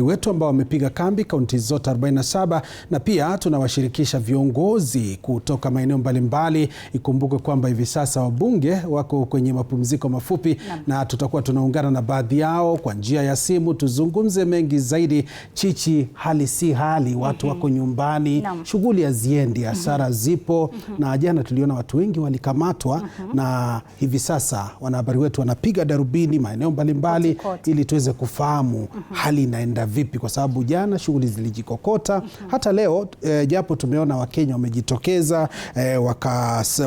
wetu ambao wamepiga kambi kaunti zote 47 na pia tunawashirikisha viongozi kutoka maeneo mbalimbali. Ikumbuke kwamba hivi sasa wabunge wako kwenye mapumziko mafupi na tutakuwa tunaungana na baadhi yao kwa njia ya simu tuzungumze mengi zaidi. Chichi, hali si hali, watu wako nyumbani, shughuli haziendi, hasara zipo na jana tuliona watu wengi walikamatwa na hivi sasa wanahabari wetu wanapiga darubini maeneo mbalimbali ili tuweze kufahamu hali inaenda vipi, kwa sababu jana shughuli zilijikokota. Hata leo japo tumeona Wakenya wamejitokeza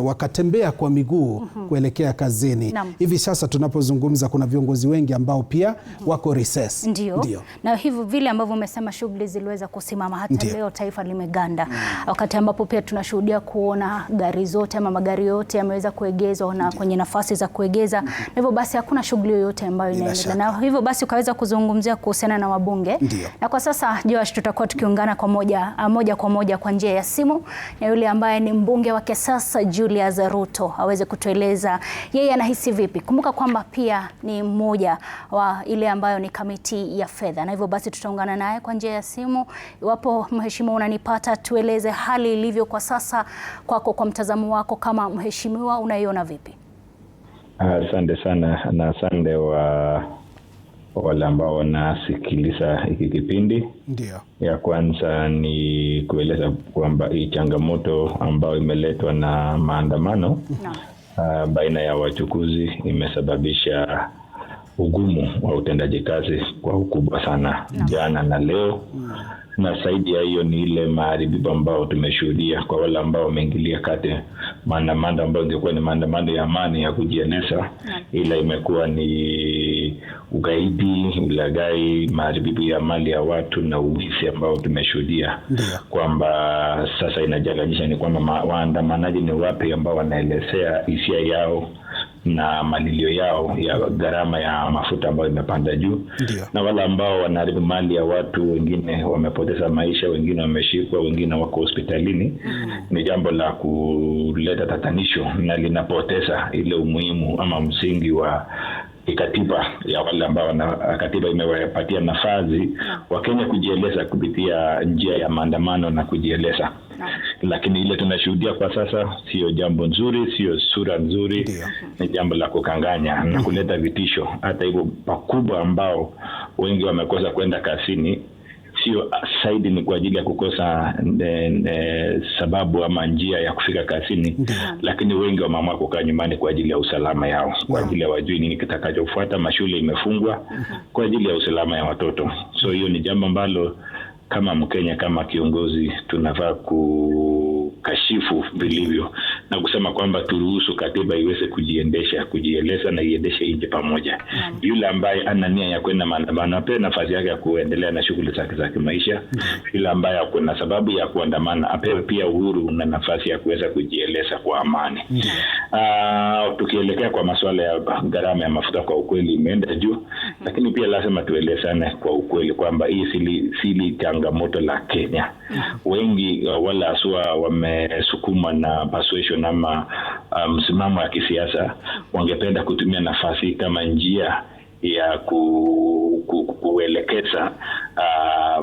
wakatembea kwa miguu kuelekea kazini. Hivi sasa tunapozungumza kuna viongozi wengi ambao pia wako recess. Ndio. Na hivyo vile ambavyo umesema shughuli ziliweza kusimama hata leo taifa limeganda. Wakati ambapo pia tunashuhudia kuona gari zote ama magari yote yameweza kuegezwa na kwenye nafasi za kuegeza. Na hivyo basi hakuna shughuli yoyote ambayo inaendelea. Na hivyo basi ukaweza kuzungumzia kuhusiana na wabunge. Na kwa sasa Josh, tutakuwa tukiungana kwa moja kwa moja kwa njia ya simu na yule ambaye ni mbunge wa Kesasa Julius Ruto aweze kutueleza yeye anahisi vipi. Kumbuka kwamba pia ni mmoja wa ile ambayo ni kamiti ya fedha, na hivyo basi tutaungana naye kwa njia ya simu. Iwapo mheshimiwa unanipata, tueleze hali ilivyo kwa sasa kwako, kwa mtazamo wako kama mheshimiwa, unaiona vipi? Asante sana na asante wale ambao wanasikiliza hiki kipindi. Ndio. Ya kwanza ni kueleza kwamba hii changamoto ambayo imeletwa na maandamano baina ya wachukuzi imesababisha ugumu wa utendaji kazi kwa ukubwa sana jana na leo. Na zaidi ya hiyo ni ile maharibifu ambao tumeshuhudia kwa wale ambao wameingilia kati maandamano ambayo ingekuwa ni maandamano ya amani ya kujieleza, ila imekuwa ni ugaidi, ulaghai, maharibifu ya mali ya watu na uwizi ambao tumeshuhudia. Kwamba sasa inajanganyisha ni kwamba waandamanaji ni wapi ambao wanaelezea hisia yao na malilio yao ya gharama ya mafuta ambayo imepanda juu. Na wale ambao wanaharibu mali ya watu, wengine wamepoteza maisha, wengine wameshikwa, wengine wako hospitalini. Ni jambo la kuleta tatanisho na linapoteza ile umuhimu ama msingi wa katiba ya wale ambao katiba imewapatia nafasi Wakenya kujieleza kupitia njia ya maandamano na kujieleza. Lakini ile tunashuhudia kwa sasa sio jambo nzuri, sio sura nzuri. Ni jambo la kukanganya na kuleta vitisho. Hata hivyo pakubwa ambao wengi wamekosa kwenda kazini, sio zaidi ni kwa ajili ya kukosa sababu ama njia ya kufika kazini, lakini wengi wameamua kukaa nyumbani kwa ajili ya usalama yao, kwa ajili ya wajui nini kitakachofuata. Mashule imefungwa kwa ajili ya usalama ya watoto. So hiyo ni jambo ambalo kama Mkenya, kama kiongozi, tunafaa kukashifu vilivyo na kusema kwamba turuhusu katiba iweze kujieleza na iendeshe nchi pamoja. Yule ambaye ana nia ya kwenda maandamano apewe nafasi yake ya kuendelea na shughuli zake za kimaisha. Yule ambaye kuna sababu ya kuandamana apewe pia uhuru na nafasi ya kuweza kujieleza kwa amani. Tukielekea kwa masuala ya gharama ya mafuta, kwa ukweli imeenda juu, lakini pia lazima tuelezane kwa ukweli kwamba hii si changamoto la Kenya. Wengi wala aswa wamesukuma na persuasion ama msimamo wa kisiasa, wangependa kutumia nafasi kama njia ya kuelekeza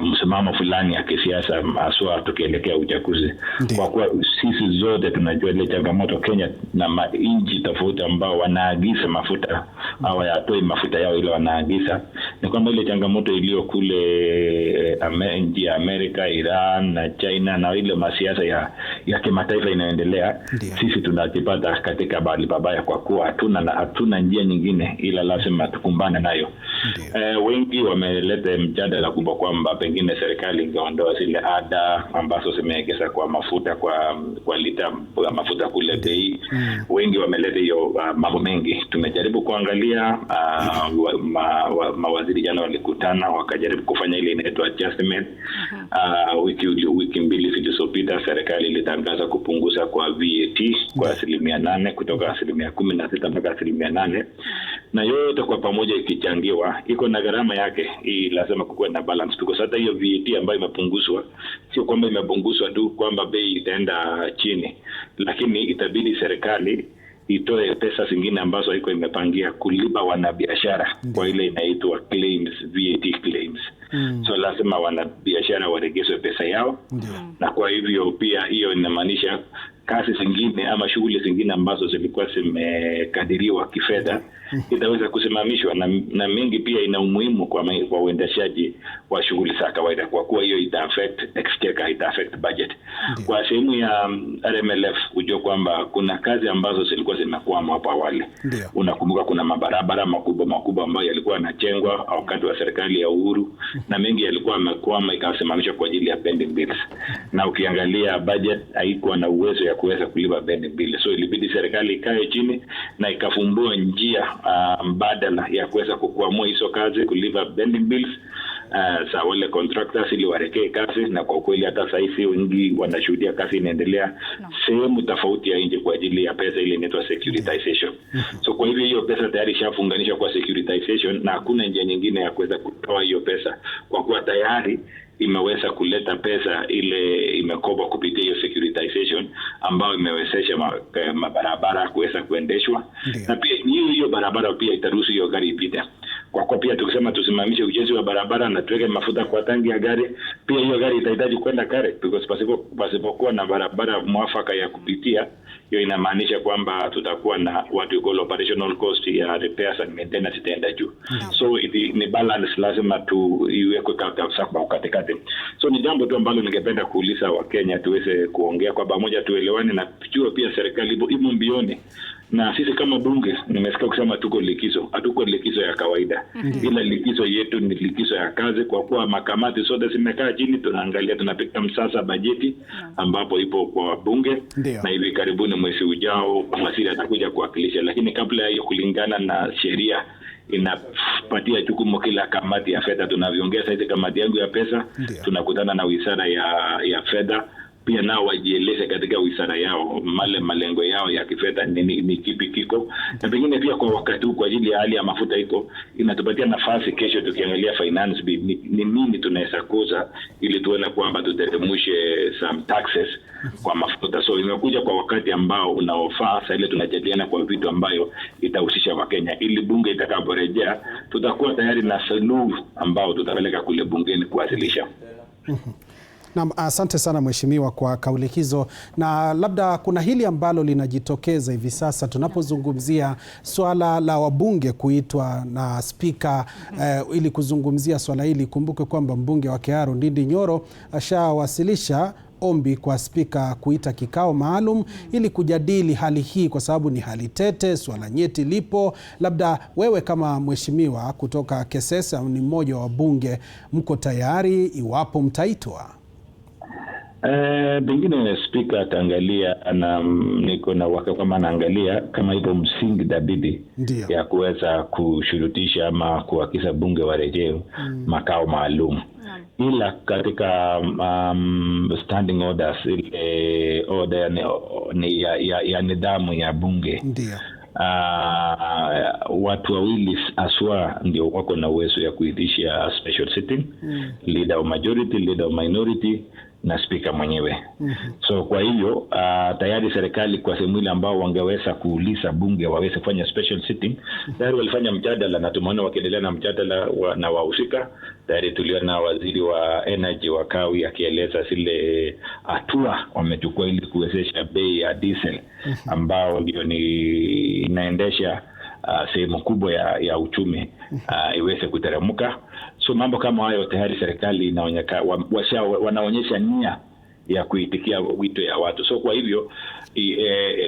msimamo fulani ya kisiasa, aswa tukielekea uchaguzi. Kwa kuwa sisi zote tunajua ile changamoto Kenya na nchi tofauti ambao wanaagiza mafuta au yatoi mafuta yao ile wanaagiza, ni kwamba ile changamoto iliyo kule nchi ya Amerika, Iran na China na ile masiasa ya kimataifa inaendelea, sisi tunajipata katika bahali pabaya kwa kuwa hatuna njia nyingine ila lazima tukumbane nayo. Wengi wameleta mjadala kubwa kwamba pengine serikali ingeondoa zile ada ambazo zimeegeza kwa mafuta kwa lita ya mafuta kule bei. Wengi wameleta hiyo mambo mengi. Tumejaribu kuangalia mawaziri jana walikutana wakajaribu kufanya ile inaitwa adjustment. Wiki mbili zilizopita serikali ilitangaza kupunguza kwa VAT kwa 8% kutoka 16% mpaka 8%. Na yote kwa pamoja ikichangiwa iko na gharama yake. Hii lazima kuwe na balance, because hata hiyo VAT ambayo imepunguzwa sio kwamba imepunguzwa tu kwamba bei itaenda chini, lakini itabidi serikali itoe pesa zingine ambazo haiko imepangia kulipa wanabiashara kwa ile inaitwa claims, VAT claims. So lazima wanabiashara waregeshwe pesa yao. Na kwa hivyo pia hiyo inamaanisha kazi zingine ama shughuli zingine ambazo zilikuwa zimekadiriwa kifedha itaweza kusimamishwa, na mengi pia ina umuhimu kwa uendeshaji wa shughuli za kawaida, kwa kuwa hiyo ita affect exchequer, ita affect budget. Kwa sehemu ya RMLF ujue kwamba kuna kazi ambazo zilikuwa zimekwama hapo awali. Unakumbuka kuna mabarabara makubwa ambayo yalikuwa yanajengwa wakati wa serikali ya Uhuru, na mengi yalikuwa yamekwama ikasimamishwa kwa ajili ya pending bills, na ukiangalia budget haikuwa na uwezo ya kuweza kulipa pending bills. So ilibidi serikali ikae chini na ikafumbua njia mbadala ya kuweza kukuamua hizo kazi kulipa pending bills za wale contractors ili warekee kazi. Na kwa kweli hata sasa hivi wengi wanashuhudia kazi inaendelea sehemu tofauti ya nje kwa ajili ya pesa ile inaitwa securitization. So kwa hivyo hiyo pesa tayari ishafunganishwa kwa securitization, na hakuna njia nyingine ya kuweza kutoa hiyo pesa, kwa kuwa tayari imeweza kuleta pesa ile imekopa kupitia hiyo securitization ambayo imewezesha mabarabara kuweza kuendeshwa. Na pia hiyo barabara pia itaruhusu hiyo gari ipite, kwa kuwa pia tukisema tusimamishe ujenzi wa barabara na tuweke mafuta kwa tangi ya gari, pia hiyo gari itahitaji kwenda kare, because pasipokuwa na barabara mwafaka ya kupitia, hiyo inamaanisha kwamba tutakuwa na what we call operational cost ya repairs and maintenance itaenda juu. So ni balance, lazima iwekwe kwa katikati. So ni jambo tu ambalo ningependa kuuliza Wakenya tuweze kuongea kwa pamoja, tuelewane, na tujue pia serikali imo mbioni. Na sisi kama bunge, nimesikia kusema tuko likizo, hatuko likizo ya kawaida. Ila likizo yetu ni likizo ya kazi, kwa kuwa makamati zote zimekaa chini, tunaangalia, tunapiga msasa bajeti ambapo ipo kwa bunge. Na hivi karibuni mwezi ujao waziri atakuja kuwakilisha, lakini kabla ya hiyo, kulingana na sheria inapatia jukumu kila kamati ya fedha. Tunavyoongea hizi kamati yangu ya pesa, tunakutana na wizara ya fedha, pia nao wajieleze katika wizara yao malengo yao ya kifedha ni kipi kiko, na pengine pia kwa wakati huu kwa ajili ya hali ya mafuta iko inatupatia nafasi kesho tukiangalia finance bill ni nini tunaweza kuza ili tuone kwamba tuteremushe some taxes kwa mafuta. So imekuja kwa wakati ambao unaofaa. Sasa ile tunajadiliana kwa vitu ambayo itahusisha Wakenya, ili bunge itakaporejea tutakuwa tayari na suluhu ambao tutapeleka kule bungeni kuwasilisha. Na asante sana mheshimiwa kwa kauli hizo. Na labda kuna hili ambalo linajitokeza hivi sasa tunapozungumzia swala la wabunge kuitwa na spika ili kuzungumzia swala hili. Kumbuke kwamba mbunge wa Kiaru Ndindi Nyoro ashawasilisha ombi kwa spika kuita kikao maalum ili kujadili hali hii, kwa sababu ni hali tete, swala nyeti lipo. Labda wewe kama mheshimiwa kutoka Kesesa, ni mmoja wa bunge, mko tayari iwapo mtaitwa? Pengine spika ataangalia, niko na waka kama anaangalia kama ipo msingi dhabiti ya kuweza kushurutisha ama kuhakikisha bunge warejeo makao maalum. Ila katika standing orders, ile order ya nidhamu ya bunge, watu wawili aswa ndio wako na uwezo ya kuitisha special sitting, leader of majority, leader of minority na speaker mwenyewe. So kwa hiyo tayari serikali kwa sehemu ile ambao wangeweza kuuliza bunge waweze kufanya special sitting, tayari walifanya mjadala, na tumeona wakiendelea na mjadala na wahusika. Tayari tuliona waziri wa energy wa Kawi akieleza zile hatua wamechukua ili kuwezesha bei ya diesel ambao ndio inaendesha sehemu kubwa ya uchumi iweze kuteremka. So mambo kama hayo tayari serikali inaonyesha wanaonyesha nia ya kuitikia wito ya watu. So kwa hivyo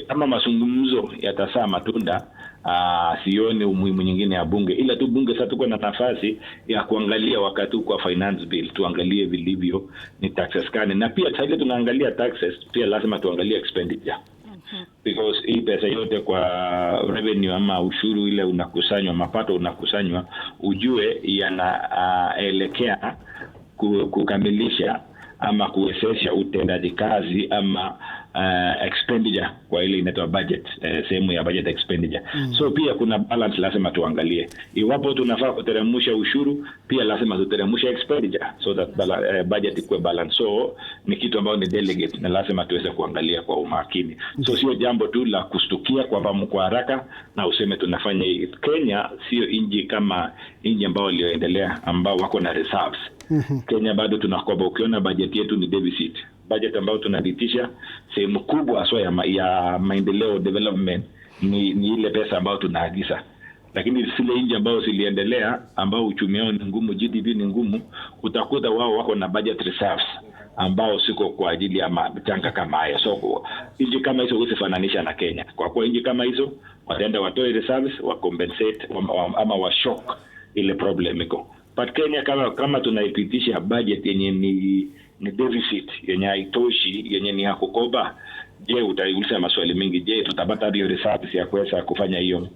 kama mazungumzo yatazaa matunda, sioni umuhimu nyingine ya bunge, ila tu bunge sasa tuko na nafasi ya kuangalia wakati kwa finance bill, tuangalie vilivyo ni taxes gani, na pia sasa tunaangalia taxes, pia lazima tuangalie expenditure. Because hii pesa yote kwa revenue ama ushuru ile unakusanywa, mapato unakusanywa, ujue yanaelekea kukamilisha ama kuwezesha utendaji kazi ama expenditure kwa ile inaitwa budget, sehemu ya budget expenditure. So pia kuna balance lazima tuangalie. Iwapo tunafaa kuteremsha ushuru, pia lazima tuteremshe expenditure so that budget ikuwe balance. So ni kitu ambayo ni delegate na lazima tuweze kuangalia kwa umakini. So sio jambo tu la kustukia kwa haraka na useme tunafanya hii. Kenya sio nchi kama nchi ambao walioendelea ambao wako na reserves. Kenya bado tunakopa. Ukiona budget yetu ni deficit. Budget ambayo tunalitisha sehemu kubwa haswa ya maendeleo development ni ile pesa ambayo tunaagiza. Lakini zile nchi ambao ziliendelea ambao uchumi wao ni ngumu, GDP ni ngumu, utakuta wao wako na budget reserves ambao siko kwa ajili ya majanga kama haya. So nchi kama hizo huwezi fananisha na Kenya. Kwa kuwa nchi kama hizo wataenda watoe reserves, wa compensate ama wa shock ile problem iko. But Kenya kama tunaipitisha budget yenye ni deficit, yenye haitoshi, yenye ni ya kukopa, je, utauliza maswali mengi. Je, tutapata hiyo reserves ya kuweza kufanya hiyo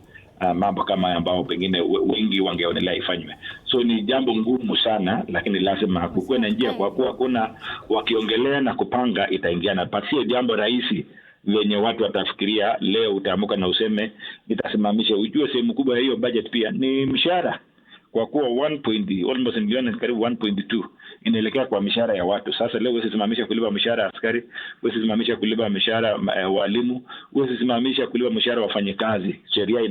mambo kama ambao pengine wengi wangeonelea ifanywe? So ni jambo ngumu sana, lakini lazima kukuwe na njia, kwa kuwa kuna wakiongelea na kupanga itaingiana. But sio jambo rahisi wenye watu watafikiria leo utaamka na useme nitasimamisha. Ujue sehemu kubwa ya hiyo budget pia ni mshahara, kwa kuwa almost milioni karibu 1.2 inaelekea kwa mishahara ya watu. Sasa leo wewe simamisha kulipa mishahara ya askari, wewe simamisha kulipa mishahara walimu, wewe simamisha kulipa mishahara wafanyakazi. Sheria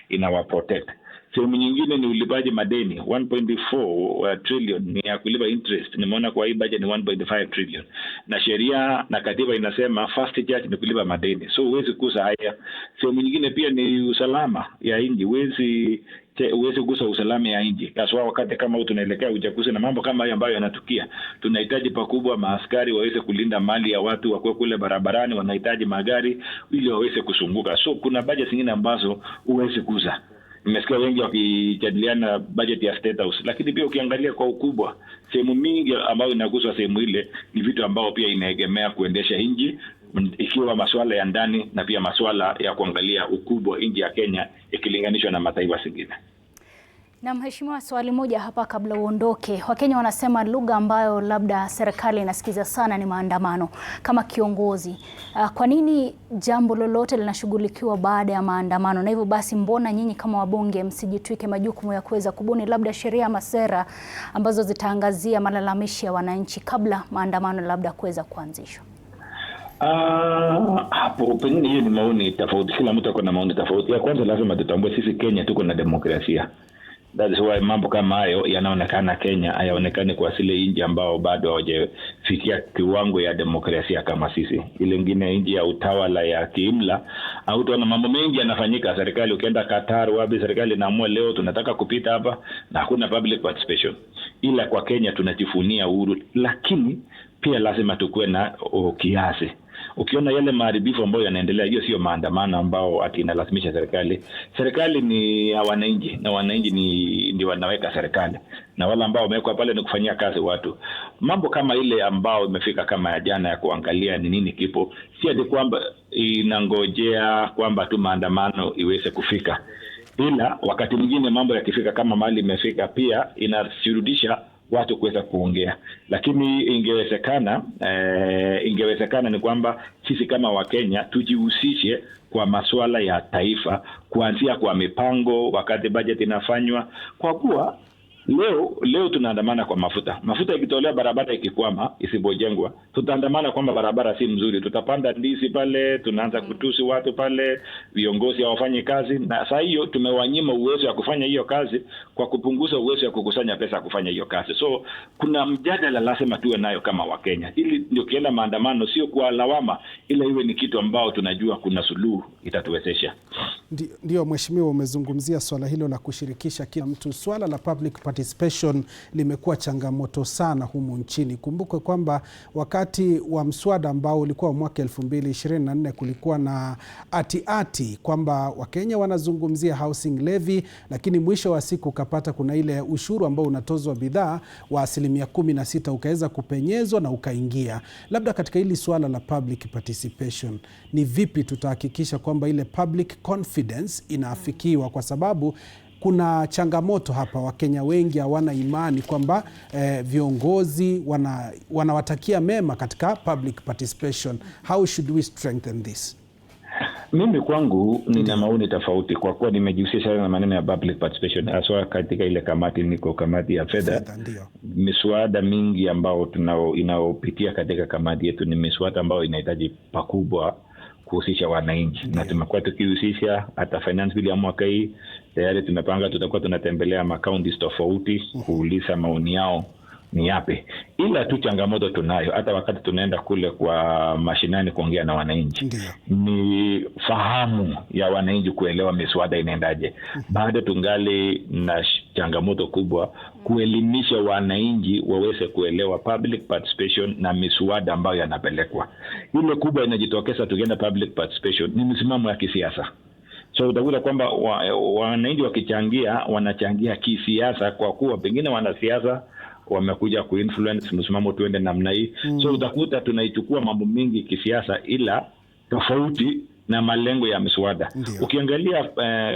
inawa protect. Sehemu nyingine ni ulipaji madeni. 1.4 trillion ni ya kulipa interest. Nimeona kwa hii budget ni 1.5 trillion. Na sheria na katiba inasema first charge ni kulipa madeni. So huwezi kusa haya. Sehemu nyingine pia ni usalama ya nchi. Huwezi kugusa usalama ya nchi. Haswa wakati kama huu tunaelekea uchaguzi na mambo kama hayo ambayo yanatukia. Tunahitaji pakubwa maaskari waweze kulinda mali ya watu, wakuwe kule barabarani, wanahitaji magari ili waweze kusunguka. So kuna budget zingine ambazo huwezi kugusa. Nimesikia wengi wakijadiliana budget ya State House, lakini pia ukiangalia kwa ukubwa sehemu mingi ambayo inaguswa sehemu ile ni vitu ambao pia inaegemea kuendesha nchi, ikiwa masuala ya ndani na pia masuala ya kuangalia ukubwa nchi ya Kenya ikilinganishwa na mataifa mengine. Na mheshimiwa, swali moja hapa kabla uondoke. Wakenya wanasema lugha ambayo labda serikali inasikiza sana ni maandamano. Kama kiongozi, kwa nini jambo lolote linashughulikiwa baada ya maandamano? Na hivyo basi mbona nyinyi kama wabunge msijitwike majukumu ya kuweza kubuni labda sheria ama sera ambazo zitaangazia malalamishi ya wananchi kabla maandamano labda kuweza kuanzishwa? Hapo pengine hiyo ni maoni tofauti. Kila mtu ako na maoni tofauti. Ya kwanza lazima tutambue sisi Kenya tuko na demokrasia. That's why mambo kama hayo yanaonekana Kenya hayaonekani kwa zile nchi ambao bado hawajafikia kiwango ya demokrasia kama sisi. Ile nyingine nchi ya utawala ya kiimla au tuona mambo mengi yanafanyika. Serikali ukienda Qatar, wapi serikali inaamua leo tunataka kupita hapa na hakuna public participation. Ila kwa Kenya tunajifunia uhuru, lakini pia lazima tukue na kiasi. Ukiona yale maharibifu ambayo yanaendelea, hiyo sio maandamano ambao ati inalazimisha serikali. Serikali ni ya wananchi na wananchi ndio wanaweka serikali. Na wale ambao wamewekwa pale ni kufanyia kazi watu. Mambo kama ile ambao imefika kama ya jana ya kuangalia ni nini kipo, si ati kwamba inangojea kwamba tu maandamano iweze kufika. Ila wakati mwingine mambo yakifika kama mali imefika pia inashurudisha watu kuweza kuongea. Lakini ingewezekana ni kwamba sisi kama Wakenya tujihusishe kwa masuala ya taifa, kuanzia kwa mipango wakati budget inafanywa, kwa kuwa leo tunaandamana kwa mafuta. Mafuta ikitolewa, barabara ikikwama, isipojengwa, tutaandamana kwamba barabara si mzuri. Tutapanda ndizi pale, tunaanza kutusi watu pale, viongozi hawafanyi kazi. Na saa hiyo tumewanyima uwezo wa kufanya hiyo kazi kwa kupunguza uwezo wa kukusanya pesa kufanya hiyo kazi. So kuna mjadala lazima tuwe nayo kama Wakenya. Ili ndio kienda maandamano sio kwa lawama, ila iwe ni kitu ambao tunajua kuna suluhu itatuwezesha. Ndio mheshimiwa, umezungumzia swala hilo la kushirikisha kila mtu. Swala la public participation limekuwa changamoto sana humu nchini. Kumbuke kwamba wakati wa mswada ambao ulikuwa mwaka 2024 kulikuwa na ati kwamba Wakenya wanazungumzia housing levy, lakini mwisho wa siku ukapata kuna ile ushuru ambao unatozwa bidhaa wa 16% ukaweza kupenyezwa na ukaingia. Labda katika hili swala la public participation, ni vipi tutahakikisha kwamba ile public confidence inaafikiwa, kwa sababu kuna changamoto hapa. Wakenya wengi hawana imani kwamba viongozi wanawatakia mema katika public participation. How should we strengthen this? Mimi kwangu nina maoni tofauti, kwa kuwa nimejihusisha na maneno ya public participation haswa katika ile kamati, niko kamati ya fedha. Miswada mingi ambao inaopitia katika kamati yetu ni miswada ambao inahitaji pakubwa kuhusisha wananchi, na tumekuwa tukihusisha hata finance bill ya mwaka hii tayari tumepanga tutakuwa tunatembelea makaunti tofauti kuuliza maoni yao ni yapi. Ila tu changamoto tunayo hata wakati tunaenda kule kwa mashinani kuongea na wananchi, ni fahamu ya wananchi kuelewa miswada inaendaje. Bado tungali na changamoto kubwa kuelimisha wananchi waweze kuelewa public participation na miswada ambayo yanapelekwa. Ile kubwa inajitokeza tukienda public participation ni msimamo ya kisiasa. So utakuta kwamba wananchi wakichangia wanachangia kisiasa, kwa kuwa pengine wanasiasa wamekuja kuinfluence msimamo tuende namna hii. So utakuta tunaichukua mambo mingi kisiasa, ila tofauti na malengo ya miswada. Ukiangalia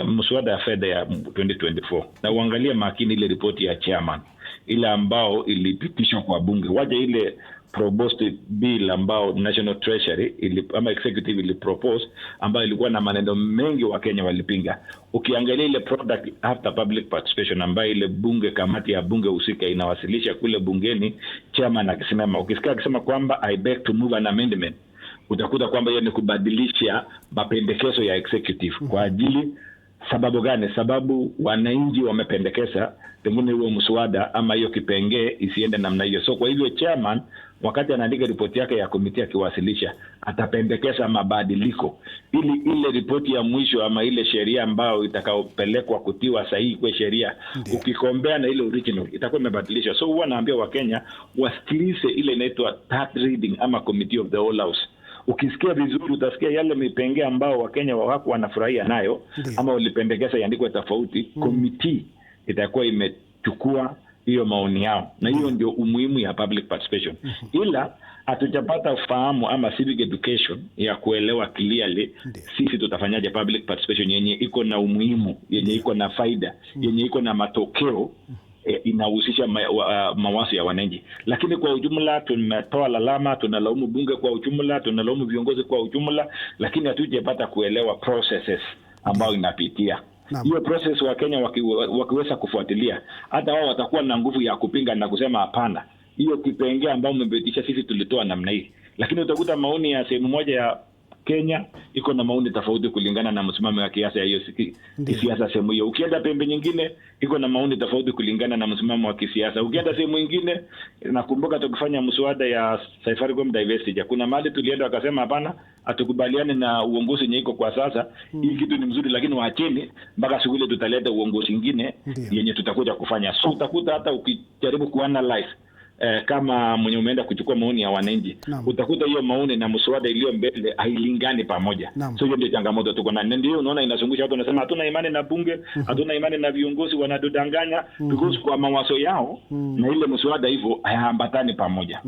mswada ya fedha ya 2024 na uangalia makini ile ripoti ya chairman ile ambao ilipitishwa kwa bunge, waje ile proposed bill ambao National Treasury ama executive ili propose, ambayo ilikuwa na maneno mengi wa Kenya walipinga. Ukiangalia ile product after public participation ambayo ile bunge, kamati ya bunge husika inawasilisha kule bungeni, chairman akisimama, ukisikia akisema kwamba I beg to move an amendment, utakuta kwamba hiyo ni kubadilisha mapendekezo ya executive. Kwa ajili sababu gani? Sababu wananchi wamependekeza pengine huo mswada ama hiyo kipengee isiende namna hiyo. So kwa hivyo chairman wakati anaandika ripoti yake ya komiti akiwasilisha, atapendekeza mabadiliko ili ile ripoti ya mwisho ama ile sheria ambayo itakaopelekwa kutiwa sahihi kwa sheria, ukikombea na ile original itakuwa imebadilishwa. So huwa naambia Wakenya wasikilize ile inaitwa third reading ama committee of the whole house. Ukisikia vizuri utasikia yale mipengee ambao Wakenya wako wanafurahia nayo ama walipendekeza iandikwe tofauti, committee itakuwa imechukua hiyo maoni yao, na hiyo ndio umuhimu ya public participation. Ila hatujapata ufahamu ama civic education ya kuelewa clearly sisi tutafanyaje public participation yenye iko na umuhimu, yenye iko na faida, yenye iko na matokeo inahusisha mawazo ya wananchi. Lakini kwa ujumla tumetoa lalama, tunalaumu bunge kwa ujumla, tunalaumu viongozi kwa ujumla, lakini hatujapata kuelewa processes ambao inapitia. Hiyo process wa Kenya wakiweza kufuatilia, hata wao watakuwa na nguvu ya kupinga na kusema hapana, hiyo kipengee ambao mmepitisha sisi tulitoa namna hii. Lakini utakuta maoni ya sehemu moja ya Kenya iko na maoni tofauti kulingana na msimamo wa kiasi ya hiyo kisiasa sehemu hiyo. Ukienda pembe nyingine iko na maoni tofauti kulingana na msimamo wa kisiasa. Ukienda sehemu nyingine, nakumbuka tukifanya mswada ya Safaricom divestiture, kuna mahali tulienda wakasema hapana, hatukubaliani na uongozi yenye iko kwa sasa. Hii kitu ni mzuri, lakini waacheni mpaka siku ile tutaleta uongozi mwingine yenye tutakuja kufanya. So utakuta hata ukijaribu kuanalyze kama mwenye umeenda kuchukua maoni ya wananchi, utakuta hiyo maoni na mswada iliyo mbele hailingani pamoja. So hiyo ndio changamoto tuko nayo. Ndio unaona inazungusha watu wanasema hatuna imani na bunge, hatuna imani na viongozi, wanadanganya because kwa mawazo yao na ile mswada hivyo hayaambatani pamoja.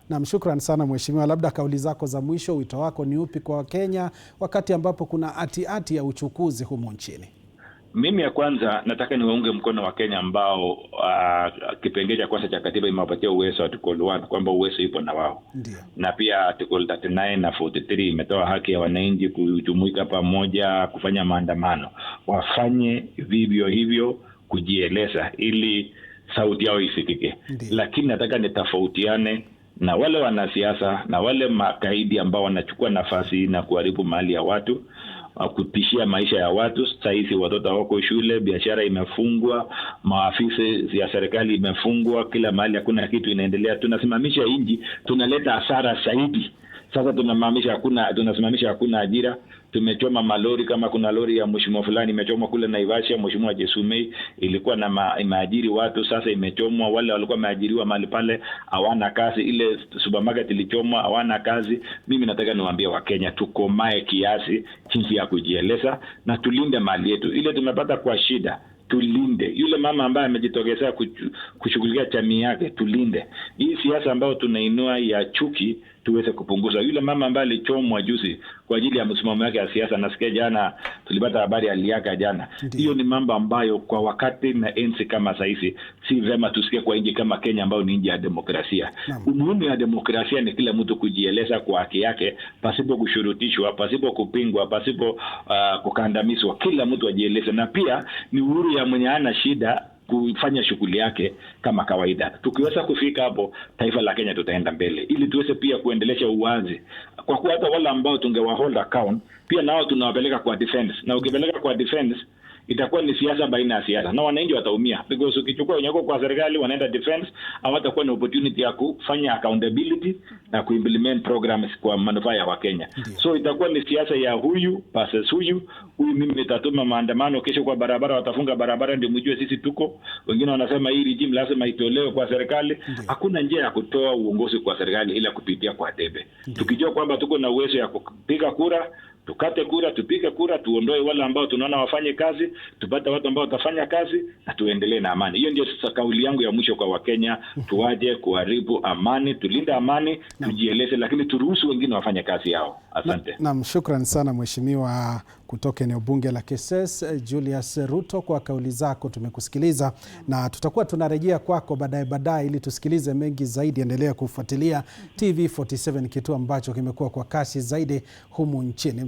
Naam, shukrani sana mheshimiwa. Labda kauli zako za mwisho, wito wako ni upi kwa Wakenya wakati ambapo kuna ati ya uchukuzi humu nchini? Mimi ya kwanza nataka niwaunge mkono wa Kenya ambao kipengele cha kwanza cha katiba imewapatia uwezo article 1 kwamba uwezo ipo na wao. Na pia article 39 na 43 imetoa haki ya wananchi kujumuika pamoja, kufanya maandamano. Wafanye vivyo hivyo kujieleza ili sauti yao isikike. Lakini nataka nitofautiane na wale wanasiasa na wale makaidi ambao wanachukua nafasi na kuharibu mali ya watu, kutishia maisha ya watu. Sasa watoto wako shule, biashara imefungwa, maafisi ya serikali imefungwa, kila mahali hakuna kitu inaendelea. Tunasimamisha inji, tunaleta hasara zaidi. Sasa tunasimamisha hakuna ajira. Tumechoma malori, kama kuna lori ya mheshimiwa fulani imechomwa kule Naivasha, mheshimiwa Jesumei ilikuwa na imeajiri watu, sasa imechomwa. Wale walikuwa wameajiriwa mahali pale hawana kazi. Ile supermarket ilichomwa, hawana kazi. Mimi nataka niwaambie Wakenya tukomae kiasi jinsi ya kujieleza na tulinde mali yetu. Ile tumepata kwa shida tulinde. Yule mama ambaye amejitokeza kushughulikia jamii yake tulinde. Hii siasa ambayo tunainua ya chuki tuweze kupunguza. Yule mama ambaye alichomwa juzi kwa ajili ya msimamo wake ya siasa, nasikia jana tulipata habari aliaga jana. Hiyo ni mambo ambayo kwa wakati na enzi kama saizi si vema tusikie kwa nchi kama Kenya ambayo ni nchi ya demokrasia. Umuhimu ya demokrasia ni kila mtu kujieleza kwa haki yake pasipo kushurutishwa, pasipo kupingwa, pasipo kukandamizwa. Kila mtu ajieleze, na pia ni uhuru ya mwenye ana shida kufanya shughuli yake kama kawaida. Tukiweza kufika hapo, taifa la Kenya tutaenda mbele, ili tuweze pia kuendelesha uwazi, kwa kuwa hata wale ambao tungewahold account pia nao tunawapeleka kwa defense, na ukipeleka kwa defense itakuwa ni siasa baina ya siasa, na wananchi wataumia, because ukichukua unyako kwa serikali wanaenda defense, hawatakuwa na opportunity ya kufanya accountability na kuimplement programs kwa manufaa ya Wakenya. So itakuwa ni siasa ya huyu versus huyu. Mimi nitatuma maandamano kesho kwa barabara, watafunga barabara ndio mjue sisi tuko. Wengine wanasema hii regime lazima itolewe kwa serikali. Hakuna njia ya kutoa uongozi kwa serikali ila kupitia kwa debe. Tukijua kwamba tuko na uwezo ya kupiga kura, tukate kura, tupige kura, tuondoe wale ambao tunaona wafanye kazi, tupate watu ambao watafanya kazi, na tuendelee na amani. Hiyo ndio sasa kauli yangu ya mwisho kwa Wakenya. Tuaje kuharibu amani, tulinde amani, tujieleze, lakini turuhusu wengine wafanye kazi yao. Asante. Naam, shukran sana mheshimiwa kutoka eneo bunge la Keses, Julius Ruto, kwa kauli zako. Tumekusikiliza na tutakuwa tunarejea kwako baadaye ili tusikilize mengi zaidi. Endelea kufuatilia TV47, kituo ambacho kimekuwa kwa kasi zaidi humu nchini.